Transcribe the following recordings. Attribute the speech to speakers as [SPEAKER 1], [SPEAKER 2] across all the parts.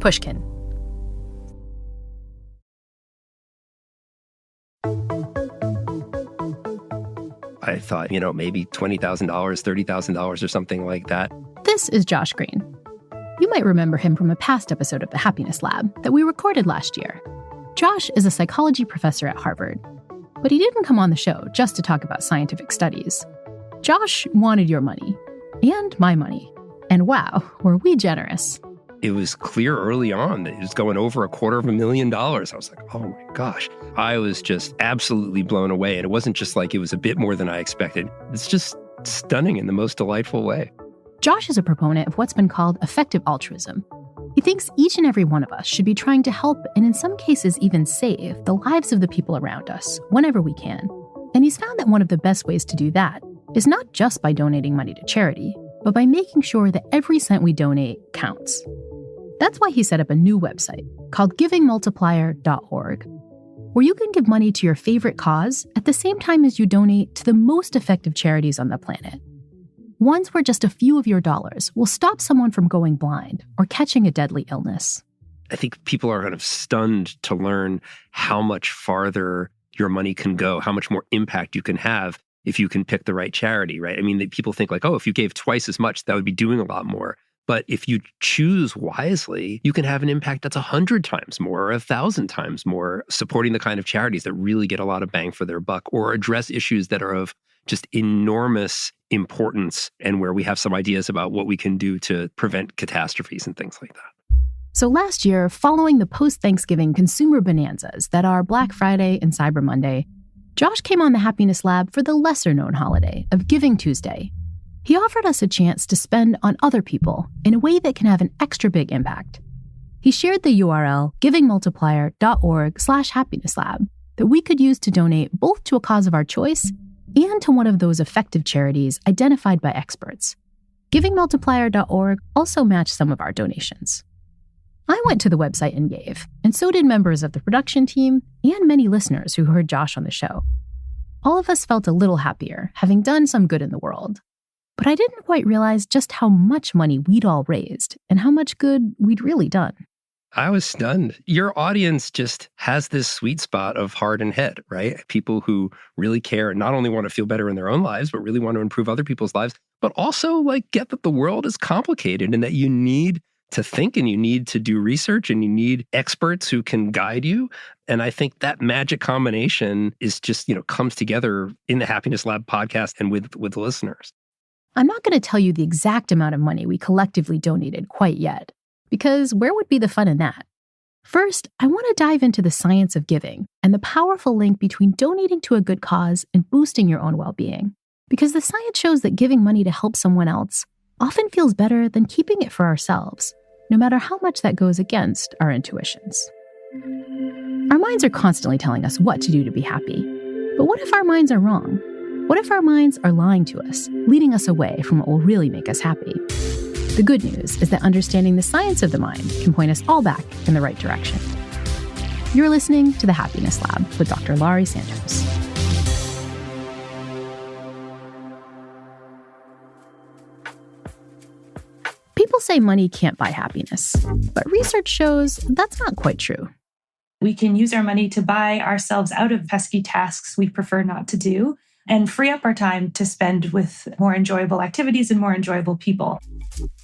[SPEAKER 1] Pushkin.
[SPEAKER 2] I thought, maybe $20,000, $30,000 or something like that.
[SPEAKER 1] This is Josh Greene. You might remember him from a past episode of The Happiness Lab that we recorded last year. Josh is a psychology professor at Harvard, but he didn't come on the show just to talk about scientific studies. Josh wanted your money and my money. And wow, were we generous.
[SPEAKER 2] It was clear early on that it was going over $250,000. I was like, oh my gosh. I was just absolutely blown away. And it wasn't just like it was a bit more than I expected. It's just stunning in the most delightful way.
[SPEAKER 1] Josh is a proponent of what's been called effective altruism. He thinks each and every one of us should be trying to help, and in some cases even save, the lives of the people around us whenever we can. And he's found that one of the best ways to do that is not just by donating money to charity, but by making sure that every cent we donate counts. That's why he set up a new website called givingmultiplier.org, where you can give money to your favorite cause at the same time as you donate to the most effective charities on the planet. Ones where just a few of your dollars will stop someone from going blind or catching a deadly illness.
[SPEAKER 2] I think people are kind of stunned to learn how much farther your money can go, how much more impact you can have if you can pick the right charity, right? I mean, people think like, oh, if you gave twice as much, that would be doing a lot more. But if you choose wisely, you can have an impact that's 100 times more or 1,000 times more, supporting the kind of charities that really get a lot of bang for their buck or address issues that are of just enormous importance and where we have some ideas about what we can do to prevent catastrophes and things like that.
[SPEAKER 1] So last year, following the post-Thanksgiving consumer bonanzas that are Black Friday and Cyber Monday, Josh came on the Happiness Lab for the lesser-known holiday of Giving Tuesday. He offered us a chance to spend on other people in a way that can have an extra big impact. He shared the URL givingmultiplier.org/happiness-lab that we could use to donate both to a cause of our choice and to one of those effective charities identified by experts. Givingmultiplier.org also matched some of our donations. I went to the website and gave, and so did members of the production team and many listeners who heard Josh on the show. All of us felt a little happier, having done some good in the world. But I didn't quite realize just how much money we'd all raised and how much good we'd really done.
[SPEAKER 2] I was stunned. Your audience just has this sweet spot of heart and head, right? People who really care and not only want to feel better in their own lives, but really want to improve other people's lives, but also get that the world is complicated and that you need to think and you need to do research and you need experts who can guide you. And I think that magic combination is just, comes together in the Happiness Lab podcast and with the listeners.
[SPEAKER 1] I'm not going to tell you the exact amount of money we collectively donated quite yet, because where would be the fun in that? First, I want to dive into the science of giving and the powerful link between donating to a good cause and boosting your own well-being. Because the science shows that giving money to help someone else often feels better than keeping it for ourselves, no matter how much that goes against our intuitions. Our minds are constantly telling us what to do to be happy. But what if our minds are wrong? What if our minds are lying to us, leading us away from what will really make us happy? The good news is that understanding the science of the mind can point us all back in the right direction. You're listening to The Happiness Lab with Dr. Laurie Santos. People say money can't buy happiness, but research shows that's not quite true.
[SPEAKER 3] We can use our money to buy ourselves out of pesky tasks we prefer not to do and free up our time to spend with more enjoyable activities and more enjoyable people.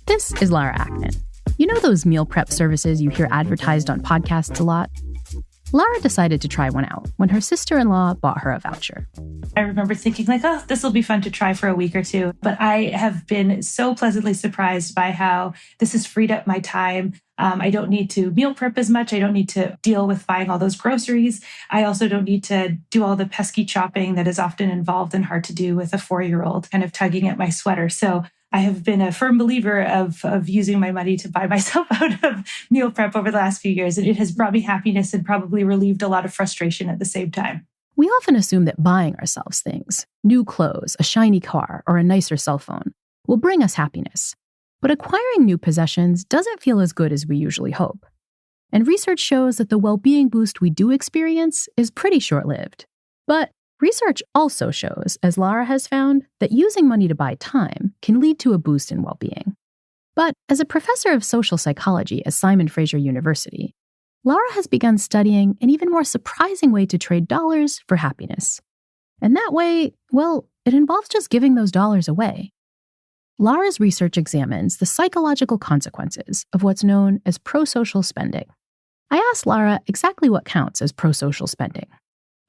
[SPEAKER 1] This is Lara Aknin. You know those meal prep services you hear advertised on podcasts a lot? Lara decided to try one out when her sister-in-law bought her a voucher.
[SPEAKER 3] I remember thinking this will be fun to try for a week or two. But I have been so pleasantly surprised by how this has freed up my time. I don't need to meal prep as much. I don't need to deal with buying all those groceries. I also don't need to do all the pesky chopping that is often involved and hard to do with a 4-year-old kind of tugging at my sweater. So I have been a firm believer of using my money to buy myself out of meal prep over the last few years. And it has brought me happiness and probably relieved a lot of frustration at the same time.
[SPEAKER 1] We often assume that buying ourselves things, new clothes, a shiny car, or a nicer cell phone, will bring us happiness. But acquiring new possessions doesn't feel as good as we usually hope. And research shows that the well-being boost we do experience is pretty short-lived. But research also shows, as Lara has found, that using money to buy time can lead to a boost in well-being. But as a professor of social psychology at Simon Fraser University, Lara has begun studying an even more surprising way to trade dollars for happiness. And that way, well, it involves just giving those dollars away. Lara's research examines the psychological consequences of what's known as prosocial spending. I asked Lara exactly what counts as prosocial spending.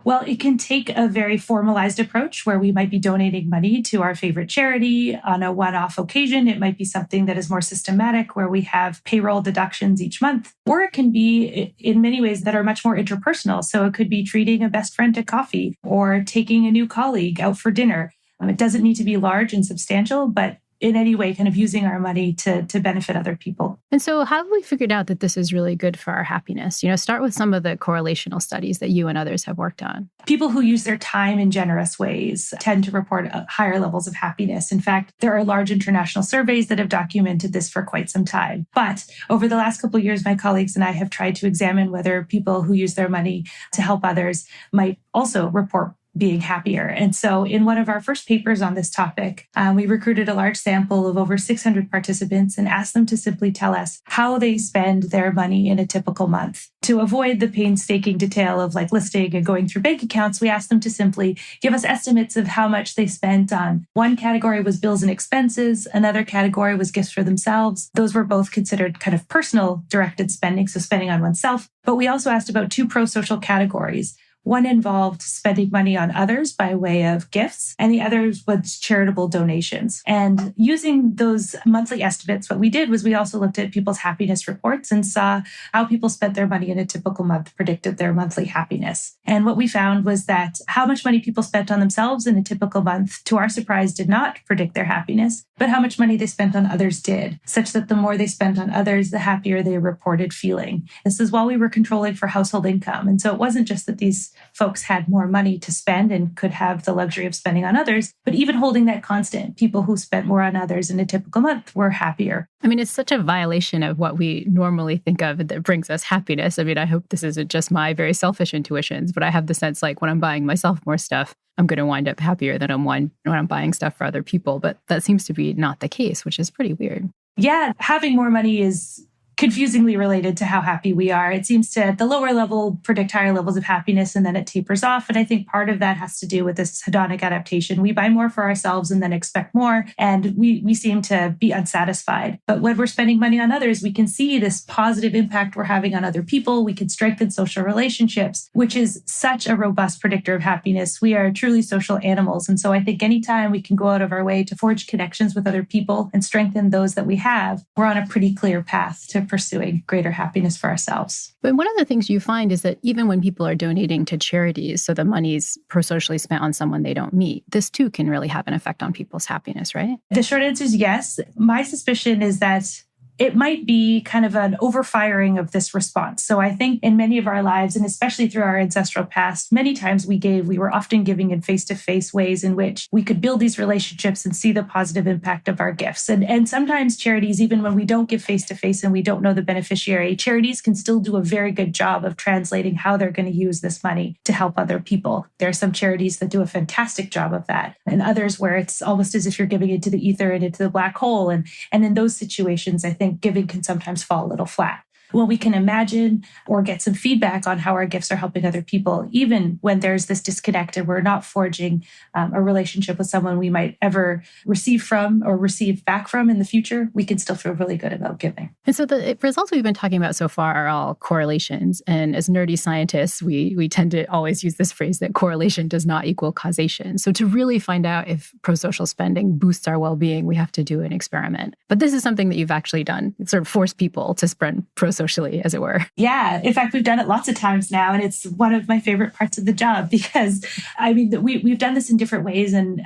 [SPEAKER 3] Well, it can take a very formalized approach where we might be donating money to our favorite charity on a one-off occasion. It might be something that is more systematic where we have payroll deductions each month. Or it can be in many ways that are much more interpersonal. So it could be treating a best friend to coffee or taking a new colleague out for dinner. It doesn't need to be large and substantial, but in any way kind of using our money to benefit other people.
[SPEAKER 1] And so how have we figured out that this is really good for our happiness? Start with some of the correlational studies that you and others have worked on.
[SPEAKER 3] People who use their time in generous ways tend to report higher levels of happiness. In fact, there are large international surveys that have documented this for quite some time. But over the last couple of years, my colleagues and I have tried to examine whether people who use their money to help others might also report being happier. And so in one of our first papers on this topic, we recruited a large sample of over 600 participants and asked them to simply tell us how they spend their money in a typical month. To avoid the painstaking detail of listing and going through bank accounts, we asked them to simply give us estimates of how much they spent on. One category was bills and expenses. Another category was gifts for themselves. Those were both considered kind of personal directed spending, so spending on oneself. But we also asked about two pro-social categories. One involved spending money on others by way of gifts, and the other was charitable donations. And using those monthly estimates, what we did was we also looked at people's happiness reports and saw how people spent their money in a typical month predicted their monthly happiness. And what we found was that how much money people spent on themselves in a typical month, to our surprise, did not predict their happiness, but how much money they spent on others did, such that the more they spent on others, the happier they reported feeling. This is while we were controlling for household income. And so it wasn't just that these folks had more money to spend and could have the luxury of spending on others, but even holding that constant, people who spent more on others in a typical month were happier.
[SPEAKER 1] I mean, it's such a violation of what we normally think of that brings us happiness. I mean, I hope this isn't just my very selfish intuitions, but I have the sense when I'm buying myself more stuff, I'm going to wind up happier than when I'm buying stuff for other people. But that seems to be not the case, which is pretty weird.
[SPEAKER 3] Yeah, having more money is confusingly related to how happy we are. It seems to, at the lower level, predict higher levels of happiness, and then it tapers off. And I think part of that has to do with this hedonic adaptation. We buy more for ourselves and then expect more, and we seem to be unsatisfied. But when we're spending money on others, we can see this positive impact we're having on other people. We can strengthen social relationships, which is such a robust predictor of happiness. We are truly social animals. And so I think anytime we can go out of our way to forge connections with other people and strengthen those that we have, we're on a pretty clear path to pursuing greater happiness for ourselves.
[SPEAKER 1] But one of the things you find is that even when people are donating to charities, so the money's pro-socially spent on someone they don't meet, this too can really have an effect on people's happiness, right?
[SPEAKER 3] The short answer is yes. My suspicion is that it might be kind of an overfiring of this response. So I think in many of our lives, and especially through our ancestral past, many times we were often giving in face-to-face ways in which we could build these relationships and see the positive impact of our gifts. And sometimes charities, even when we don't give face-to-face and we don't know the beneficiary, charities can still do a very good job of translating how they're going to use this money to help other people. There are some charities that do a fantastic job of that, and others where it's almost as if you're giving into the ether and into the black hole. And in those situations, I think giving can sometimes fall a little flat. When we can imagine or get some feedback on how our gifts are helping other people, even when there's this disconnect and we're not forging a relationship with someone we might ever receive from or receive back from in the future, we can still feel really good about giving.
[SPEAKER 1] And so the results we've been talking about so far are all correlations. And as nerdy scientists, we tend to always use this phrase that correlation does not equal causation. So to really find out if pro-social spending boosts our well-being, we have to do an experiment. But this is something that you've actually done. It's sort of forced people to spend pro-socially, as it were.
[SPEAKER 3] Yeah. In fact, we've done it lots of times now. And it's one of my favorite parts of the job because, we've done this in different ways. And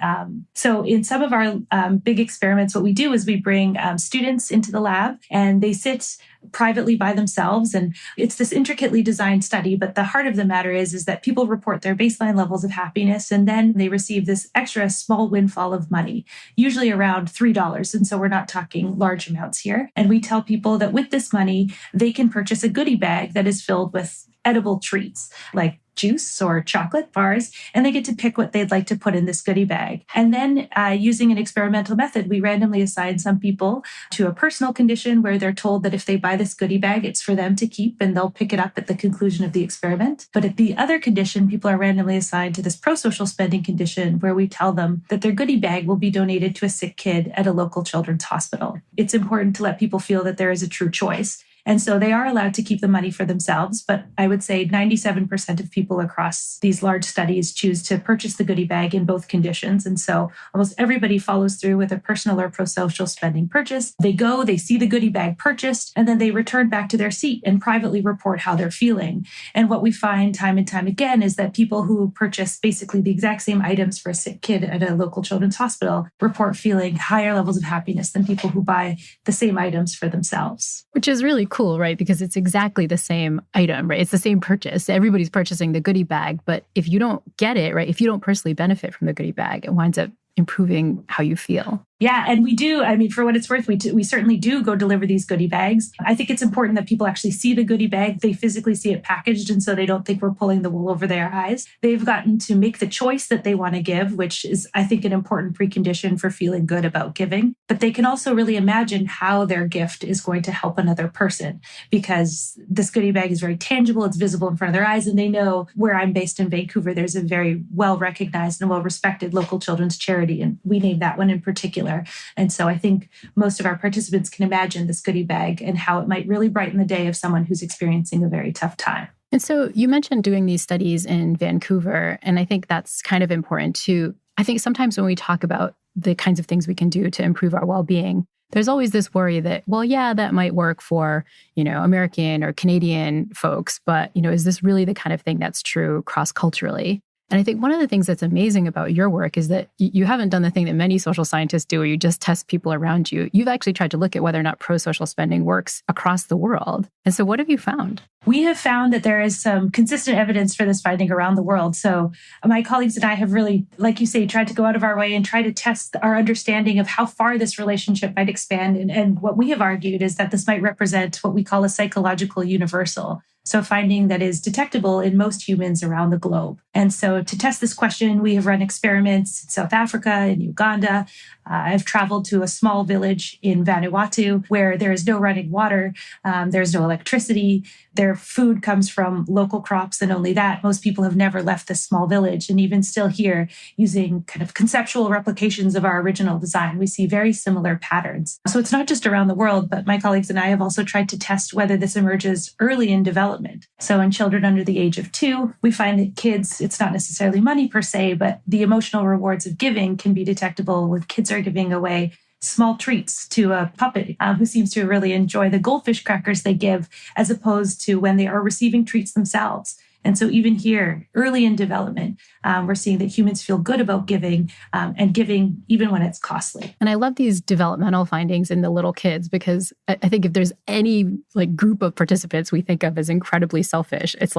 [SPEAKER 3] so in some of our big experiments, what we do is we bring students into the lab and they sit privately by themselves. And it's this intricately designed study. But the heart of the matter is that people report their baseline levels of happiness, and then they receive this extra small windfall of money, usually around $3. And so we're not talking large amounts here. And we tell people that with this money, they can purchase a goodie bag that is filled with edible treats like juice or chocolate bars, and they get to pick what they'd like to put in this goodie bag. And then using an experimental method, we randomly assign some people to a personal condition where they're told that if they buy this goodie bag, it's for them to keep and they'll pick it up at the conclusion of the experiment. But at the other condition, people are randomly assigned to this pro-social spending condition where we tell them that their goodie bag will be donated to a sick kid at a local children's hospital. It's important to let people feel that there is a true choice. And so they are allowed to keep the money for themselves. But I would say 97% of people across these large studies choose to purchase the goodie bag in both conditions. And so almost everybody follows through with a personal or pro-social spending purchase. They go, they see the goodie bag purchased, and then they return back to their seat and privately report how they're feeling. And what we find time and time again is that people who purchase basically the exact same items for a sick kid at a local children's hospital report feeling higher levels of happiness than people who buy the same items for themselves.
[SPEAKER 1] Which is really cool, right? Because it's exactly the same item, right? It's the same purchase. Everybody's purchasing the goodie bag, but if you don't get it, right? If you don't personally benefit from the goodie bag, it winds up improving how you feel.
[SPEAKER 3] Yeah, and we do. I mean, for what it's worth, we certainly do go deliver these goodie bags. I think it's important that people actually see the goodie bag. They physically see it packaged, and so they don't think we're pulling the wool over their eyes. They've gotten to make the choice that they want to give, which is, I think, an important precondition for feeling good about giving. But they can also really imagine how their gift is going to help another person, because this goodie bag is very tangible. It's visible in front of their eyes, and they know where I'm based in Vancouver, there's a very well-recognized and well-respected local children's charity, and we name that one in particular. And so I think most of our participants can imagine this goodie bag and how it might really brighten the day of someone who's experiencing a very tough time.
[SPEAKER 1] And so you mentioned doing these studies in Vancouver, and I think that's kind of important too. I think sometimes when we talk about the kinds of things we can do to improve our well-being, there's always this worry that, well, yeah, that might work for, American or Canadian folks, but, is this really the kind of thing that's true cross-culturally? And I think one of the things that's amazing about your work is that you haven't done the thing that many social scientists do where you just test people around you. You've actually tried to look at whether or not pro-social spending works across the world. And so what have you found?
[SPEAKER 3] We have found that there is some consistent evidence for this finding around the world. So my colleagues and I have really, like you say, tried to go out of our way and try to test our understanding of how far this relationship might expand. And what we have argued is that this might represent what we call a psychological universal. So finding that is detectable in most humans around the globe. And so to test this question, we have run experiments in South Africa, in Uganda. I've traveled to a small village in Vanuatu where there is no running water. There's no electricity. Their food comes from local crops and only that. Most people have never left this small village. And even still here, using kind of conceptual replications of our original design, we see very similar patterns. So it's not just around the world, but my colleagues and I have also tried to test whether this emerges early in development. So in children under the age of 2, we find that kids, it's not necessarily money per se, but the emotional rewards of giving can be detectable with kids are giving away small treats to a puppet who seems to really enjoy the goldfish crackers they give, as opposed to when they are receiving treats themselves. And so even here, early in development, we're seeing that humans feel good about giving and giving even when it's costly.
[SPEAKER 1] And I love these developmental findings in the little kids, because I think if there's any group of participants we think of as incredibly selfish, it's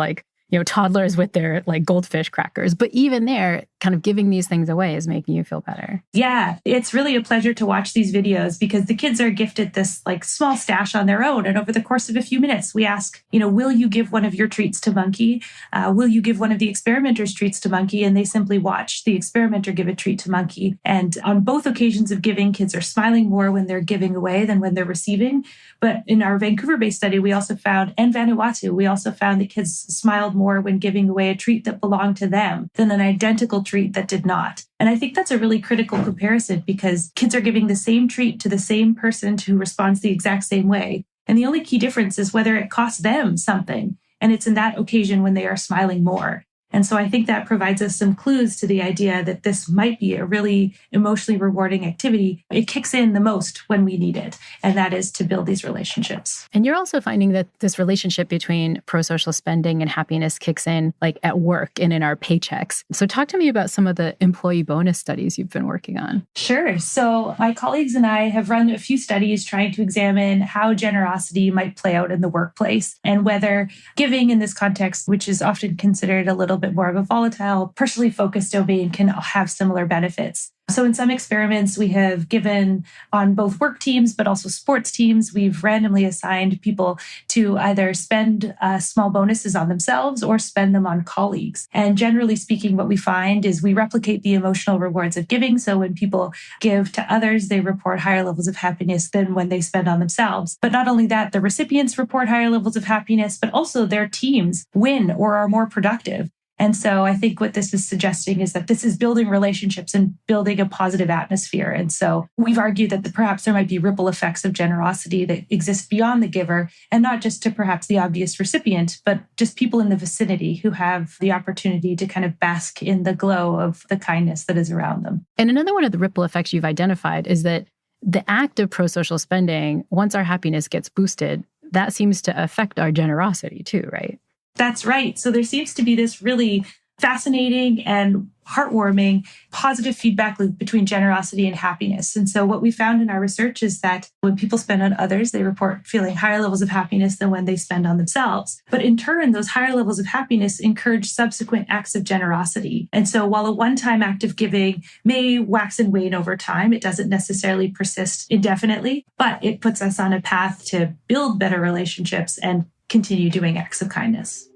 [SPEAKER 1] toddlers with their goldfish crackers. But even there, kind of giving these things away is making you feel better.
[SPEAKER 3] Yeah, it's really a pleasure to watch these videos because the kids are gifted this small stash on their own. And over the course of a few minutes, we ask, will you give one of your treats to Monkey? Will you give one of the experimenter's treats to Monkey? And they simply watch the experimenter give a treat to Monkey. And on both occasions of giving, kids are smiling more when they're giving away than when they're receiving. But in our Vancouver-based study, we also found, and Vanuatu, we also found that kids smiled more when giving away a treat that belonged to them than an identical treat that did not. And I think that's a really critical comparison because kids are giving the same treat to the same person who responds the exact same way. And the only key difference is whether it costs them something. And it's in that occasion when they are smiling more. And so I think that provides us some clues to the idea that this might be a really emotionally rewarding activity. It kicks in the most when we need it, and that is to build these relationships.
[SPEAKER 1] And you're also finding that this relationship between pro-social spending and happiness kicks in at work and in our paychecks. So talk to me about some of the employee bonus studies you've been working on.
[SPEAKER 3] Sure. So my colleagues and I have run a few studies trying to examine how generosity might play out in the workplace and whether giving in this context, which is often considered a little bit more of a volatile, personally focused domain, can have similar benefits. So in some experiments, we have given on both work teams, but also sports teams, we've randomly assigned people to either spend small bonuses on themselves or spend them on colleagues. And generally speaking, what we find is we replicate the emotional rewards of giving. So when people give to others, they report higher levels of happiness than when they spend on themselves. But not only that, the recipients report higher levels of happiness, but also their teams win or are more productive. And so I think what this is suggesting is that this is building relationships and building a positive atmosphere. And so we've argued that perhaps there might be ripple effects of generosity that exist beyond the giver, and not just to perhaps the obvious recipient, but just people in the vicinity who have the opportunity to kind of bask in the glow of the kindness that is around them.
[SPEAKER 1] And another one of the ripple effects you've identified is that the act of pro-social spending, once our happiness gets boosted, that seems to affect our generosity too, right?
[SPEAKER 3] That's right. So there seems to be this really fascinating and heartwarming positive feedback loop between generosity and happiness. And so what we found in our research is that when people spend on others, they report feeling higher levels of happiness than when they spend on themselves. But in turn, those higher levels of happiness encourage subsequent acts of generosity. And so while a one-time act of giving may wax and wane over time, it doesn't necessarily persist indefinitely, but it puts us on a path to build better relationships and continue doing acts of kindness.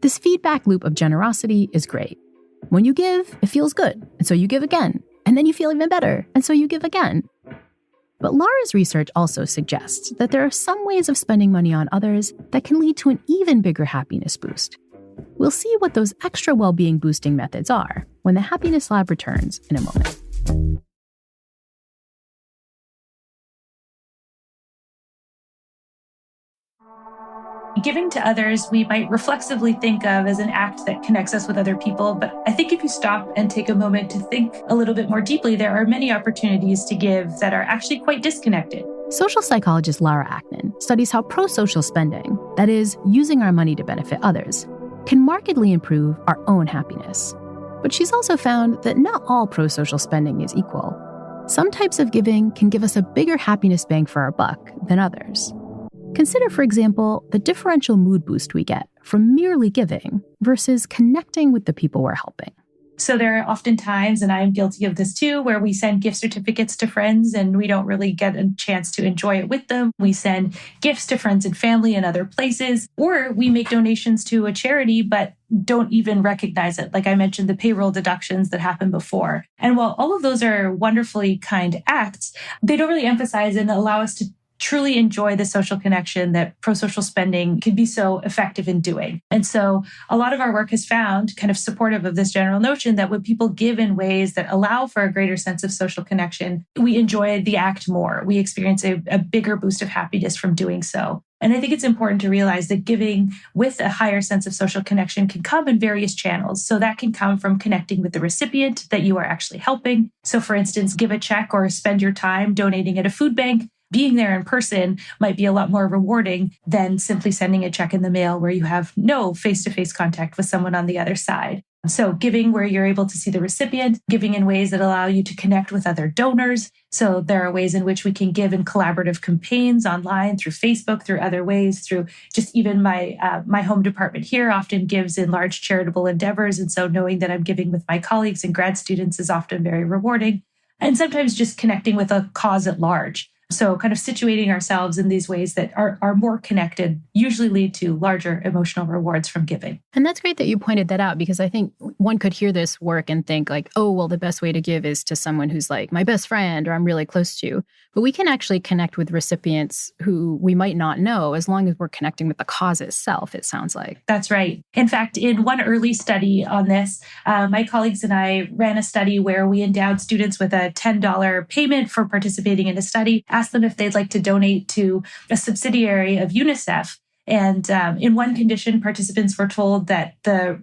[SPEAKER 1] This feedback loop of generosity is great. When you give, it feels good, and so you give again, and then you feel even better, and so you give again. But Lara's research also suggests that there are some ways of spending money on others that can lead to an even bigger happiness boost. We'll see what those extra well-being boosting methods are when the Happiness Lab returns in a moment.
[SPEAKER 3] Giving to others, we might reflexively think of as an act that connects us with other people. But I think if you stop and take a moment to think a little bit more deeply, there are many opportunities to give that are actually quite disconnected.
[SPEAKER 1] Social psychologist Lara Aknin studies how pro-social spending, that is, using our money to benefit others, can markedly improve our own happiness. But she's also found that not all pro-social spending is equal. Some types of giving can give us a bigger happiness bang for our buck than others. Consider, for example, the differential mood boost we get from merely giving versus connecting with the people we're helping.
[SPEAKER 3] So there are often times, and I am guilty of this too, where we send gift certificates to friends and we don't really get a chance to enjoy it with them. We send gifts to friends and family in other places, or we make donations to a charity, but don't even recognize it. Like I mentioned, the payroll deductions that happened before. And while all of those are wonderfully kind acts, they don't really emphasize and allow us to truly enjoy the social connection that pro-social spending can be so effective in doing. And so a lot of our work has found kind of supportive of this general notion that when people give in ways that allow for a greater sense of social connection, we enjoy the act more. We experience a bigger boost of happiness from doing so. And I think it's important to realize that giving with a higher sense of social connection can come in various channels. So that can come from connecting with the recipient that you are actually helping. So for instance, give a check or spend your time donating at a food bank. Being there in person might be a lot more rewarding than simply sending a check in the mail where you have no face-to-face contact with someone on the other side. So giving where you're able to see the recipient, giving in ways that allow you to connect with other donors. So there are ways in which we can give in collaborative campaigns online, through Facebook, through other ways, through just even my home department here often gives in large charitable endeavors. And so knowing that I'm giving with my colleagues and grad students is often very rewarding. And sometimes just connecting with a cause at large. So kind of situating ourselves in these ways that are more connected usually lead to larger emotional rewards from giving.
[SPEAKER 1] And that's great that you pointed that out, because I think one could hear this work and think like, oh, well, the best way to give is to someone who's like my best friend or I'm really close to. But we can actually connect with recipients who we might not know as long as we're connecting with the cause itself, it sounds like.
[SPEAKER 3] That's right. In fact, in one early study on this, my colleagues and I ran a study where we endowed students with a $10 payment for participating in a study, asked them if they'd like to donate to a subsidiary of UNICEF. And in one condition, participants were told that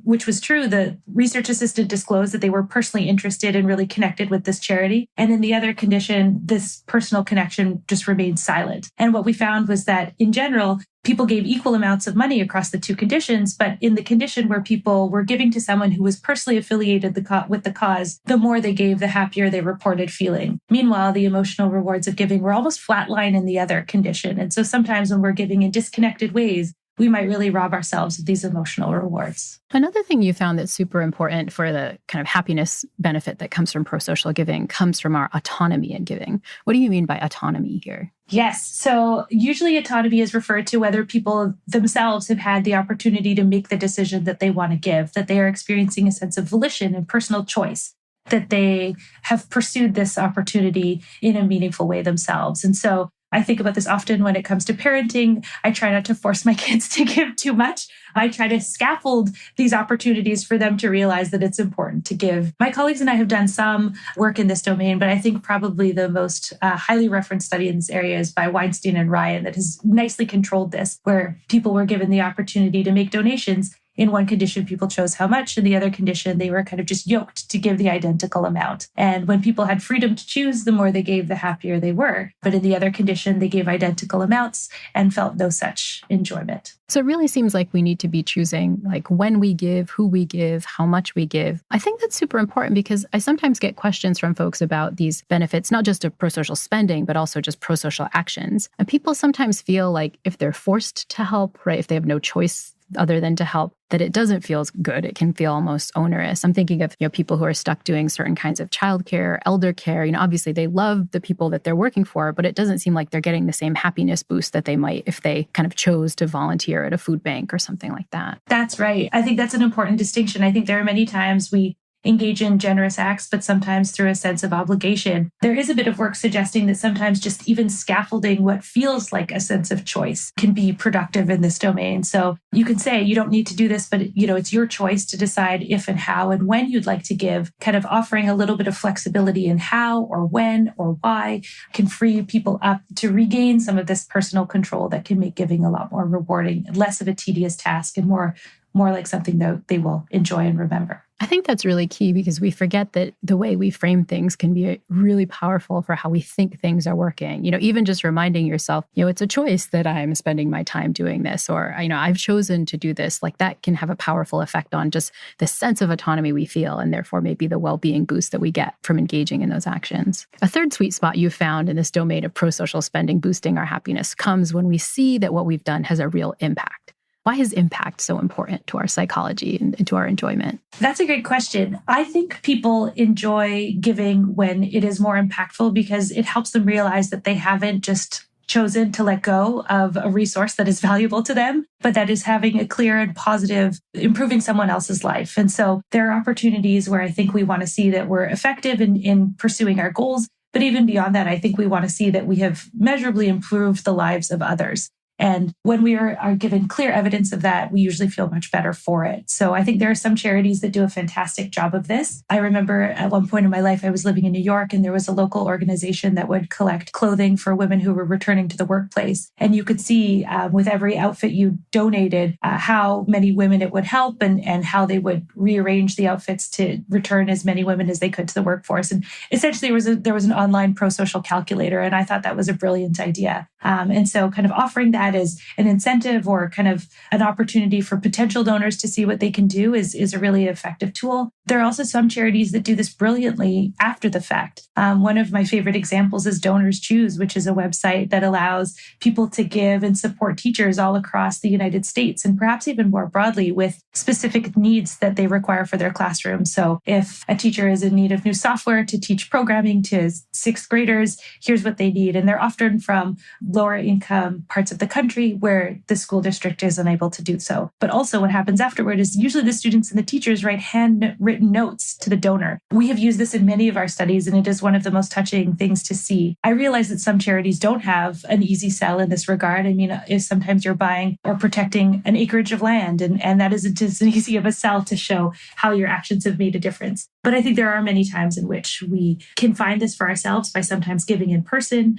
[SPEAKER 3] which was true, the research assistant disclosed that they were personally interested and really connected with this charity. And in the other condition, this personal connection just remained silent. And what we found was that in general, people gave equal amounts of money across the two conditions, but in the condition where people were giving to someone who was personally affiliated with the cause, the more they gave, the happier they reported feeling. Meanwhile, the emotional rewards of giving were almost flatline in the other condition. And so sometimes when we're giving in disconnected ways, we might really rob ourselves of these emotional rewards.
[SPEAKER 1] Another thing you found that's super important for the kind of happiness benefit that comes from pro-social giving comes from our autonomy in giving. What do you mean by autonomy here?
[SPEAKER 3] Yes. So usually autonomy is referred to whether people themselves have had the opportunity to make the decision that they want to give, that they are experiencing a sense of volition and personal choice, that they have pursued this opportunity in a meaningful way themselves. And so I think about this often when it comes to parenting. I try not to force my kids to give too much. I try to scaffold these opportunities for them to realize that it's important to give. My colleagues and I have done some work in this domain, but I think probably the most highly referenced study in this area is by Weinstein and Ryan that has nicely controlled this, where people were given the opportunity to make donations. In one condition, people chose how much. In the other condition, they were kind of just yoked to give the identical amount. And when people had freedom to choose, the more they gave, the happier they were. But in the other condition, they gave identical amounts and felt no such enjoyment.
[SPEAKER 1] So it really seems like we need to be choosing like when we give, who we give, how much we give. I think that's super important because I sometimes get questions from folks about these benefits, not just of pro-social spending, but also just pro-social actions. And people sometimes feel like if they're forced to help, right, if they have no choice other than to help, that it doesn't feel good. It can feel almost onerous. I'm thinking of, people who are stuck doing certain kinds of childcare, elder care. Obviously they love the people that they're working for, but it doesn't seem like they're getting the same happiness boost that they might if they kind of chose to volunteer at a food bank or something like that.
[SPEAKER 3] That's right. I think that's an important distinction. I think there are many times we engage in generous acts, but sometimes through a sense of obligation. There is a bit of work suggesting that sometimes just even scaffolding what feels like a sense of choice can be productive in this domain. So you can say you don't need to do this, but it's your choice to decide if and how and when you'd like to give. Kind of offering a little bit of flexibility in how or when or why can free people up to regain some of this personal control that can make giving a lot more rewarding, less of a tedious task and more like something that they will enjoy and remember.
[SPEAKER 1] I think that's really key because we forget that the way we frame things can be really powerful for how we think things are working. Even just reminding yourself, it's a choice that I'm spending my time doing this, or, I've chosen to do this. Like that can have a powerful effect on just the sense of autonomy we feel, and therefore maybe the well-being boost that we get from engaging in those actions. A third sweet spot you found in this domain of pro-social spending boosting our happiness comes when we see that what we've done has a real impact. Why is impact so important to our psychology and to our enjoyment?
[SPEAKER 3] That's a great question. I think people enjoy giving when it is more impactful because it helps them realize that they haven't just chosen to let go of a resource that is valuable to them, but that is having a clear and positive, improving someone else's life. And so there are opportunities where I think we want to see that we're effective in pursuing our goals. But even beyond that, I think we want to see that we have measurably improved the lives of others. And when we are given clear evidence of that, we usually feel much better for it. So I think there are some charities that do a fantastic job of this. I remember at one point in my life, I was living in New York, and there was a local organization that would collect clothing for women who were returning to the workplace. And you could see with every outfit you donated, how many women it would help and how they would rearrange the outfits to return as many women as they could to the workforce. And essentially, there was an online pro-social calculator, and I thought that was a brilliant idea. And so kind of offering that as an incentive or kind of an opportunity for potential donors to see what they can do is a really effective tool. There are also some charities that do this brilliantly after the fact. One of my favorite examples is Donors Choose, which is a website that allows people to give and support teachers all across the United States and perhaps even more broadly with specific needs that they require for their classroom. So if a teacher is in need of new software to teach programming to sixth graders, here's what they need. And they're often from lower income parts of the country where the school district is unable to do so. But also what happens afterward is usually the students and the teachers write handwritten notes to the donor. We have used this in many of our studies, and it is one of the most touching things to see. I realize that some charities don't have an easy sell in this regard. I mean, if sometimes you're buying or protecting an acreage of land, and that isn't as easy of a sell to show how your actions have made a difference. But I think there are many times in which we can find this for ourselves by sometimes giving in person,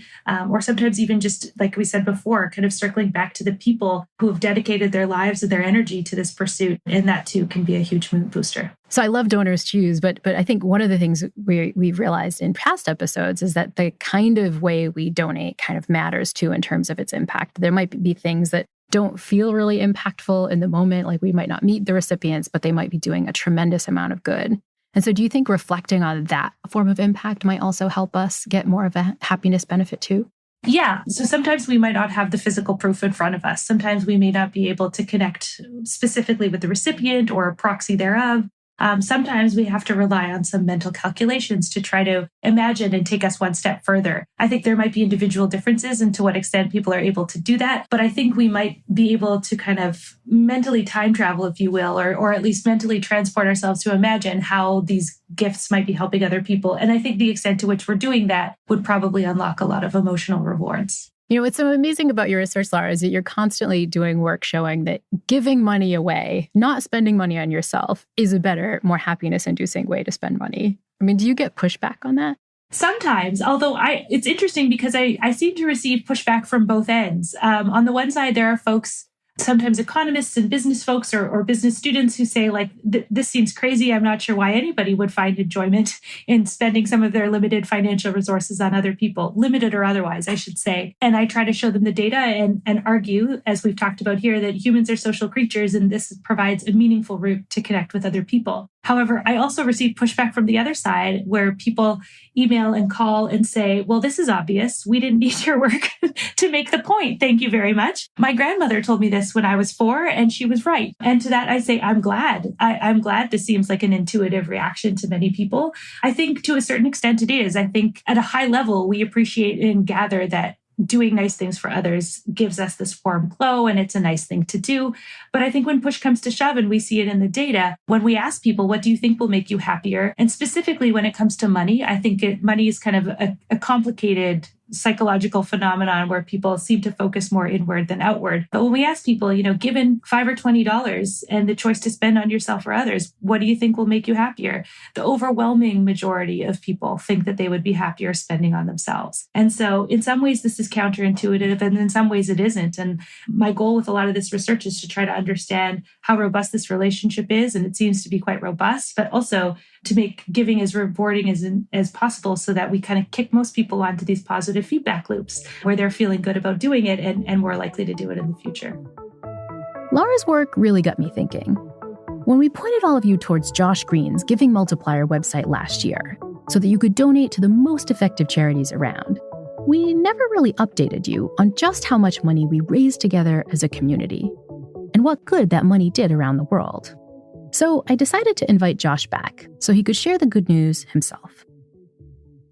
[SPEAKER 3] or sometimes even just, like we said before, kind of circling back to the people who have dedicated their lives and their energy to this pursuit. And that too can be a huge mood booster.
[SPEAKER 1] So I love Donors Choose, but I think one of the things we've realized in past episodes is that the kind of way we donate kind of matters too in terms of its impact. There might be things that don't feel really impactful in the moment, like we might not meet the recipients, but they might be doing a tremendous amount of good. And so do you think reflecting on that form of impact might also help us get more of a happiness benefit too?
[SPEAKER 3] Yeah. So sometimes we might not have the physical proof in front of us. Sometimes we may not be able to connect specifically with the recipient or a proxy thereof. Sometimes we have to rely on some mental calculations to try to imagine and take us one step further. I think there might be individual differences in to what extent people are able to do that, but I think we might be able to kind of mentally time travel, if you will, or at least mentally transport ourselves to imagine how these gifts might be helping other people. And I think the extent to which we're doing that would probably unlock a lot of emotional rewards.
[SPEAKER 1] What's so amazing about your research, Lara, is that you're constantly doing work showing that giving money away, not spending money on yourself, is a better, more happiness-inducing way to spend money. I mean, do you get pushback on that?
[SPEAKER 3] Sometimes, although it's interesting because I seem to receive pushback from both ends. On the one side, there are folks, sometimes economists and business folks or business students who say, like, this seems crazy. I'm not sure why anybody would find enjoyment in spending some of their limited financial resources on other people, limited or otherwise, I should say. And I try to show them the data and argue, as we've talked about here, that humans are social creatures and this provides a meaningful route to connect with other people. However, I also receive pushback from the other side where people email and call and say, well, this is obvious. We didn't need your work to make the point. Thank you very much. My grandmother told me this when I was 4 and she was right. And to that, I say, I'm glad. I'm glad this seems like an intuitive reaction to many people. I think to a certain extent it is. I think at a high level, we appreciate and gather that doing nice things for others gives us this warm glow and it's a nice thing to do. But I think when push comes to shove and we see it in the data, when we ask people, what do you think will make you happier? And specifically when it comes to money, I think money is kind of a complicated psychological phenomenon where people seem to focus more inward than outward. But when we ask people, given $5 or $20 and the choice to spend on yourself or others, what do you think will make you happier? The overwhelming majority of people think that they would be happier spending on themselves. And so in some ways, this is counterintuitive, and in some ways it isn't. And my goal with a lot of this research is to try to understand how robust this relationship is. And it seems to be quite robust, but also to make giving as rewarding as possible so that we kind of kick most people onto these positive feedback loops where they're feeling good about doing it and more likely to do it in the future.
[SPEAKER 1] Lara's work really got me thinking. When we pointed all of you towards Josh Greene's Giving Multiplier website last year so that you could donate to the most effective charities around, we never really updated you on just how much money we raised together as a community and what good that money did around the world. So I decided to invite Josh back so he could share the good news himself.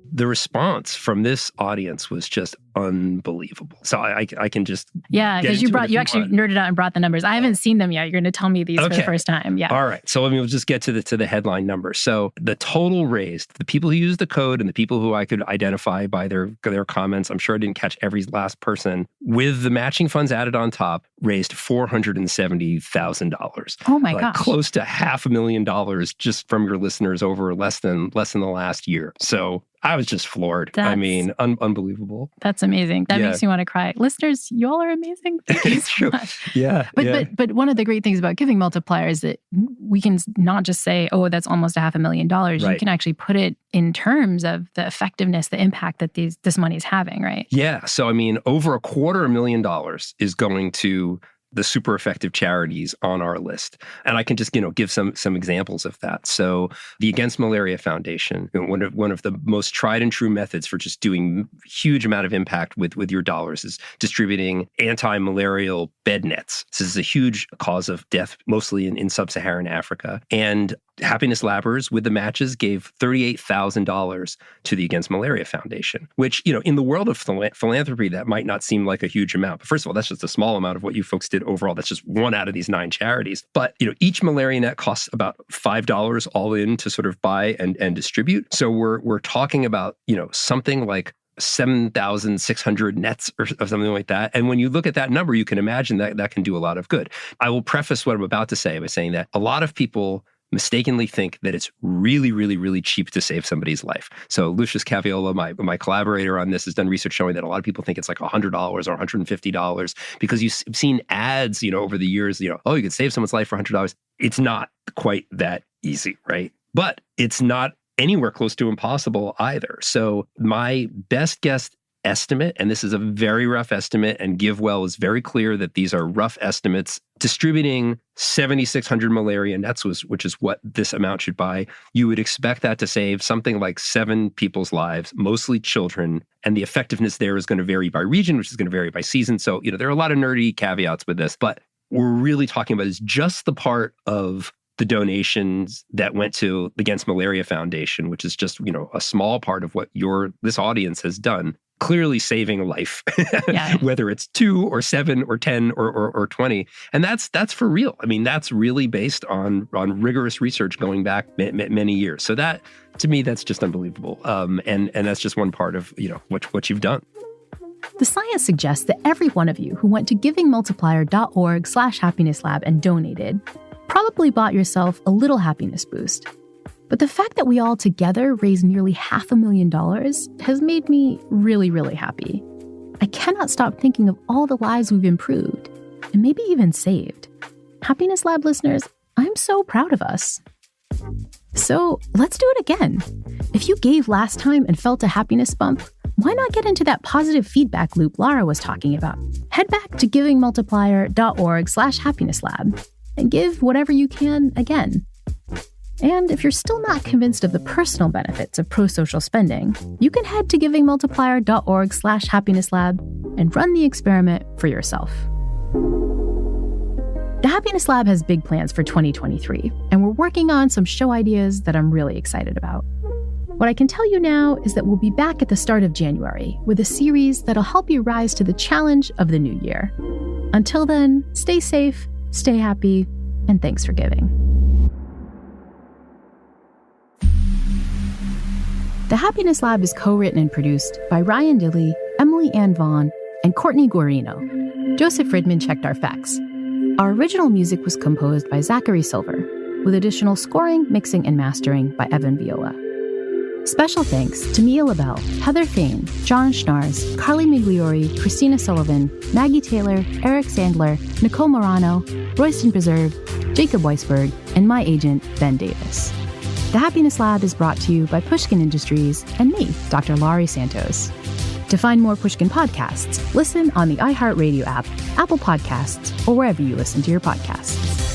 [SPEAKER 2] The response from this audience was just unbelievable. So I can just
[SPEAKER 1] because you actually nerded out and brought the numbers. I haven't seen them yet. You're going to tell me these for the first time. Yeah.
[SPEAKER 2] All right. So we'll just get to the headline numbers. So the total raised, the people who used the code and the people who I could identify by their comments, I'm sure I didn't catch every last person, with the matching funds added on top, raised $470,000.
[SPEAKER 1] Oh my gosh.
[SPEAKER 2] Close to $500,000 just from your listeners over less than the last year. So I was just floored. Unbelievable.
[SPEAKER 1] That's amazing. That makes me want to cry. Listeners, y'all are amazing. Thank you so much.
[SPEAKER 2] Yeah.
[SPEAKER 1] But one of the great things about Giving Multiplier is that we can not just say, oh, that's almost $500,000.
[SPEAKER 2] Right.
[SPEAKER 1] You can actually put it in terms of the effectiveness, the impact that this money is having, right?
[SPEAKER 2] Yeah. So, over $250,000 is going to the super effective charities on our list. And I can just, give some examples of that. So the Against Malaria Foundation, one of the most tried and true methods for just doing huge amount of impact with your dollars is distributing anti-malarial bed nets. This is a huge cause of death, mostly in sub-Saharan Africa. And Happiness Labbers, with the matches, gave $38,000 to the Against Malaria Foundation, which, in the world of philanthropy, that might not seem like a huge amount. But first of all, that's just a small amount of what you folks did overall. That's just one out of these 9 charities. But, each malaria net costs about $5 all in to sort of buy and distribute. So we're talking about, something like 7,600 nets or something like that. And when you look at that number, you can imagine that can do a lot of good. I will preface what I'm about to say by saying that a lot of people mistakenly think that it's really, really, really cheap to save somebody's life. So Lucius Caviola, my collaborator on this, has done research showing that a lot of people think it's like $100 or $150 because you've seen ads, over the years, oh, you could save someone's life for $100. It's not quite that easy, right? But it's not anywhere close to impossible either. So my best guess estimate, and this is a very rough estimate, and GiveWell is very clear that these are rough estimates, distributing 7,600 malaria nets, which is what this amount should buy, you would expect that to save something like 7 people's lives, mostly children, And the effectiveness there is going to vary by region, which is going to vary by season. So, there are a lot of nerdy caveats with this, but we're really talking about is just the part of the donations that went to the Against Malaria Foundation, which is just, a small part of what this audience has done, clearly saving a life, whether it's 2 or 7 or 10 or 20. And that's for real. I mean, that's really based on rigorous research going back many years. So that, to me, that's just unbelievable. And that's just one part of, what you've done.
[SPEAKER 1] The science suggests that every one of you who went to givingmultiplier.org/happiness-lab and donated probably bought yourself a little happiness boost. But the fact that we all together raised nearly $500,000 has made me really, really happy. I cannot stop thinking of all the lives we've improved and maybe even saved. Happiness Lab listeners, I'm so proud of us. So let's do it again. If you gave last time and felt a happiness bump, why not get into that positive feedback loop Lara was talking about? Head back to givingmultiplier.org/happiness-lab and give whatever you can again. And if you're still not convinced of the personal benefits of pro-social spending, you can head to givingmultiplier.org/happiness-lab and run the experiment for yourself. The Happiness Lab has big plans for 2023, and we're working on some show ideas that I'm really excited about. What I can tell you now is that we'll be back at the start of January with a series that'll help you rise to the challenge of the new year. Until then, stay safe, stay happy, and thanks for giving. The Happiness Lab is co-written and produced by Ryan Dilley, Emily Ann Vaughn, and Courtney Guarino. Joseph Friedman checked our facts. Our original music was composed by Zachary Silver, with additional scoring, mixing, and mastering by Evan Viola. Special thanks to Mia LaBelle, Heather Fain, John Schnars, Carly Migliori, Christina Sullivan, Maggie Taylor, Eric Sandler, Nicole Morano, Royston Preserve, Jacob Weisberg, and my agent, Ben Davis. The Happiness Lab is brought to you by Pushkin Industries and me, Dr. Laurie Santos. To find more Pushkin podcasts, listen on the iHeartRadio app, Apple Podcasts, or wherever you listen to your podcasts.